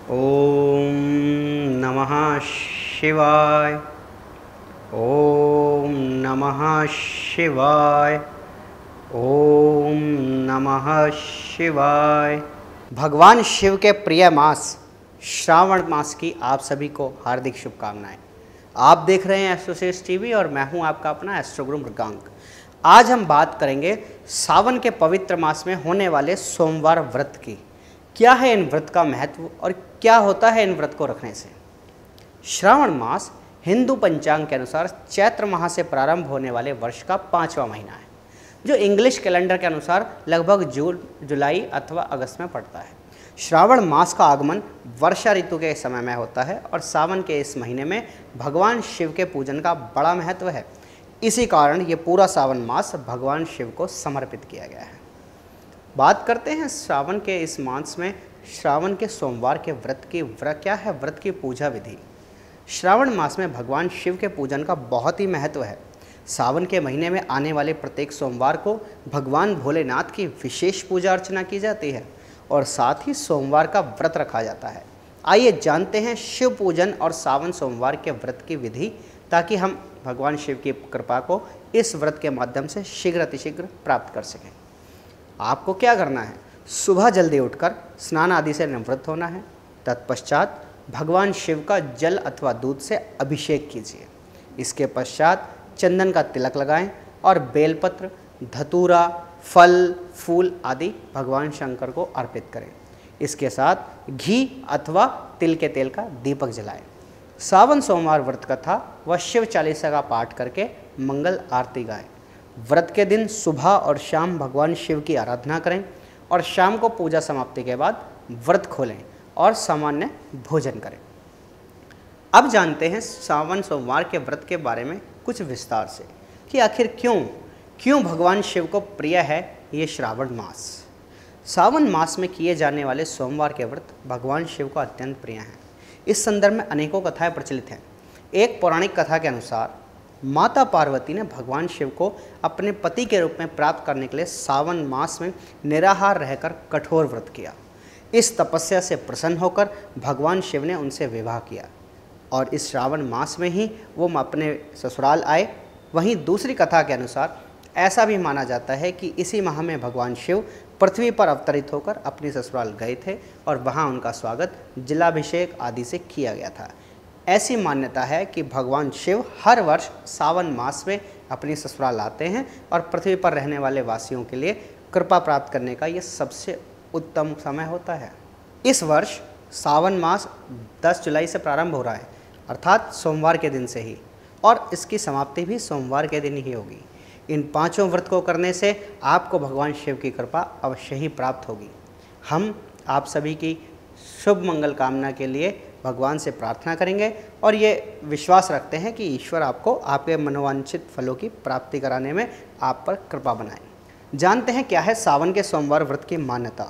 ओम नमः शिवाय। ओम नमः शिवाय। ओम नमः शिवाय। भगवान शिव के प्रिय मास श्रावण मास की आप सभी को हार्दिक शुभकामनाएं। आप देख रहे हैं एस्ट्रोसेस टीवी और मैं हूं आपका अपना एस्ट्रोगुरु मृगांक। आज हम बात करेंगे सावन के पवित्र मास में होने वाले सोमवार व्रत की। क्या है इन व्रत का महत्व और क्या होता है इन व्रत को रखने से। श्रावण मास हिंदू पंचांग के अनुसार चैत्र माह से प्रारंभ होने वाले वर्ष का 5वां महीना है, जो इंग्लिश कैलेंडर के अनुसार लगभग जून, जुलाई अथवा अगस्त में पड़ता है। श्रावण मास का आगमन वर्षा ऋतु के समय में होता है और सावन के इस महीने में भगवान शिव के पूजन का बड़ा महत्व है। इसी कारण ये पूरा सावन मास भगवान शिव को समर्पित किया गया है। बात करते हैं श्रावण के इस मास में श्रावण के सोमवार के क्या है व्रत की पूजा विधि। श्रावण मास में भगवान शिव के पूजन का बहुत ही महत्व है। सावन के महीने में आने वाले प्रत्येक सोमवार को भगवान भोलेनाथ की विशेष पूजा अर्चना की जाती है और साथ ही सोमवार का व्रत रखा जाता है। आइए जानते हैं शिव पूजन और सावन सोमवार के व्रत की विधि, ताकि हम भगवान शिव की कृपा को इस व्रत के माध्यम से शीघ्र अतिशीघ्र प्राप्त कर सकें। आपको क्या करना है, सुबह जल्दी उठकर स्नान आदि से निवृत्त होना है। तत्पश्चात भगवान शिव का जल अथवा दूध से अभिषेक कीजिए। इसके पश्चात चंदन का तिलक लगाएं और बेलपत्र, धतूरा, फल, फूल आदि भगवान शंकर को अर्पित करें। इसके साथ घी अथवा तिल के तेल का दीपक जलाएं। सावन सोमवार व्रत कथा व शिव चालीसा का पाठ करके मंगल आरती गाएं। व्रत के दिन सुबह और शाम भगवान शिव की आराधना करें और शाम को पूजा समाप्ति के बाद व्रत खोलें और सामान्य भोजन करें। अब जानते हैं सावन सोमवार के व्रत के बारे में कुछ विस्तार से कि आखिर क्यों भगवान शिव को प्रिय है ये श्रावण मास। सावन मास में किए जाने वाले सोमवार के व्रत भगवान शिव को अत्यंत प्रिय हैं। इस संदर्भ में अनेकों कथाएं प्रचलित हैं। एक पौराणिक कथा के अनुसार माता पार्वती ने भगवान शिव को अपने पति के रूप में प्राप्त करने के लिए सावन मास में निराहार रहकर कठोर व्रत किया। इस तपस्या से प्रसन्न होकर भगवान शिव ने उनसे विवाह किया और इस श्रावण मास में ही वो अपने ससुराल आए। वहीं दूसरी कथा के अनुसार ऐसा भी माना जाता है कि इसी माह में भगवान शिव पृथ्वी पर अवतरित होकर अपनी ससुराल गए थे और वहाँ उनका स्वागत जलाभिषेक आदि से किया गया था। ऐसी मान्यता है कि भगवान शिव हर वर्ष सावन मास में अपनी ससुराल आते हैं और पृथ्वी पर रहने वाले वासियों के लिए कृपा प्राप्त करने का ये सबसे उत्तम समय होता है। इस वर्ष सावन मास 10 जुलाई से प्रारंभ हो रहा है, अर्थात सोमवार के दिन से ही, और इसकी समाप्ति भी सोमवार के दिन ही होगी। इन 5 व्रत को करने से आपको भगवान शिव की कृपा अवश्य ही प्राप्त होगी। हम आप सभी की शुभ मंगल कामना के लिए भगवान से प्रार्थना करेंगे और ये विश्वास रखते हैं कि ईश्वर आपको आपके मनोवांछित फलों की प्राप्ति कराने में आप पर कृपा बनाए। जानते हैं क्या है सावन के सोमवार व्रत की मान्यता।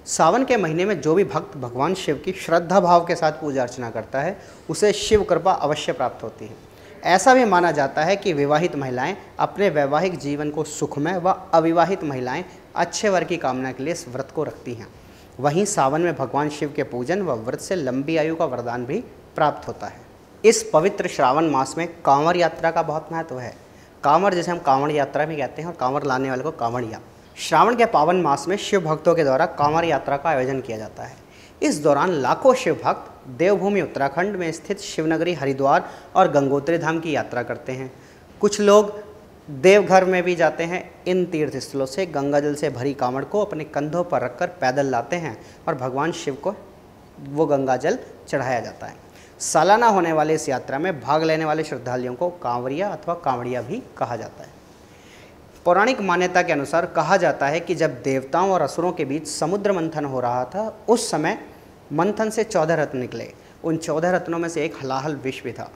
सावन के महीने में जो भी भक्त भगवान शिव की श्रद्धा भाव के साथ पूजा अर्चना करता है उसे शिव कृपा अवश्य प्राप्त होती है। ऐसा भी माना जाता है कि विवाहित महिलाएं अपने वैवाहिक जीवन को सुखमय व अविवाहित महिलाएं अच्छे वर की कामना के लिए इस व्रत को रखती हैं। वहीं सावन में भगवान शिव के पूजन व व्रत से लंबी आयु का वरदान भी प्राप्त होता है। इस पवित्र श्रावण मास में कांवर यात्रा का बहुत महत्व है। कांवर जिसे हम कांवड़ यात्रा भी कहते हैं और कांवर लाने वाले को कांवड़िया। श्रावण के पावन मास में शिव भक्तों के द्वारा कांवर यात्रा का आयोजन किया जाता है। इस दौरान लाखों शिव भक्त देवभूमि उत्तराखंड में स्थित शिवनगरी हरिद्वार और गंगोत्री धाम की यात्रा करते हैं। कुछ लोग देवघर में भी जाते हैं। इन तीर्थ स्थलों से गंगा जल से भरी कांवड़ को अपने कंधों पर रखकर पैदल लाते हैं और भगवान शिव को वो गंगा जल चढ़ाया जाता है। सालाना होने वाले इस यात्रा में भाग लेने वाले श्रद्धालुओं को कांवरिया अथवा कांवड़िया भी कहा जाता है। पौराणिक मान्यता के अनुसार कहा जाता है कि जब देवताओं और असुरों के बीच समुद्र मंथन हो रहा था, उस समय मंथन से 14 रत्न निकले। उन 14 रत्नों में से एक हलाहल विष भी था,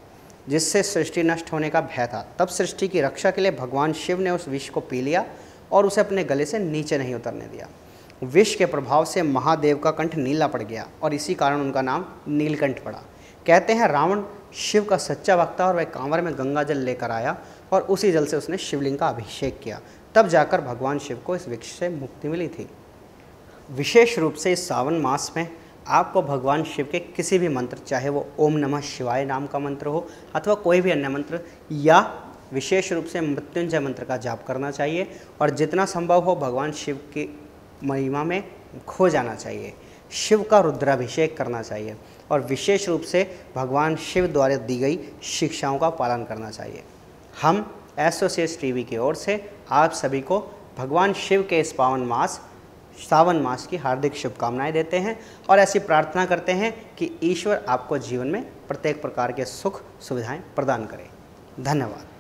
जिससे सृष्टि नष्ट होने का भय था। तब सृष्टि की रक्षा के लिए भगवान शिव ने उस विष को पी लिया और उसे अपने गले से नीचे नहीं उतरने दिया। विष के प्रभाव से महादेव का कंठ नीला पड़ गया और इसी कारण उनका नाम नीलकंठ पड़ा। कहते हैं रावण शिव का सच्चा भक्त था और वह कांवर में गंगा जल लेकर आया और उसी जल से उसने शिवलिंग का अभिषेक किया। तब जाकर भगवान शिव को इस विष से मुक्ति मिली थी। विशेष रूप से इस सावन मास में आपको भगवान शिव के किसी भी मंत्र, चाहे वो ओम नमः शिवाय नाम का मंत्र हो अथवा कोई भी अन्य मंत्र, या विशेष रूप से मृत्युंजय मंत्र का जाप करना चाहिए और जितना संभव हो भगवान शिव की महिमा में खो जाना चाहिए। शिव का रुद्राभिषेक करना चाहिए और विशेष रूप से भगवान शिव द्वारा दी गई शिक्षाओं का पालन करना चाहिए। हम एसोसिएट्स टीवी की ओर से आप सभी को भगवान शिव के इस पावन मास सावन मास की हार्दिक शुभकामनाएं देते हैं और ऐसी प्रार्थना करते हैं कि ईश्वर आपको जीवन में प्रत्येक प्रकार के सुख सुविधाएं प्रदान करें। धन्यवाद।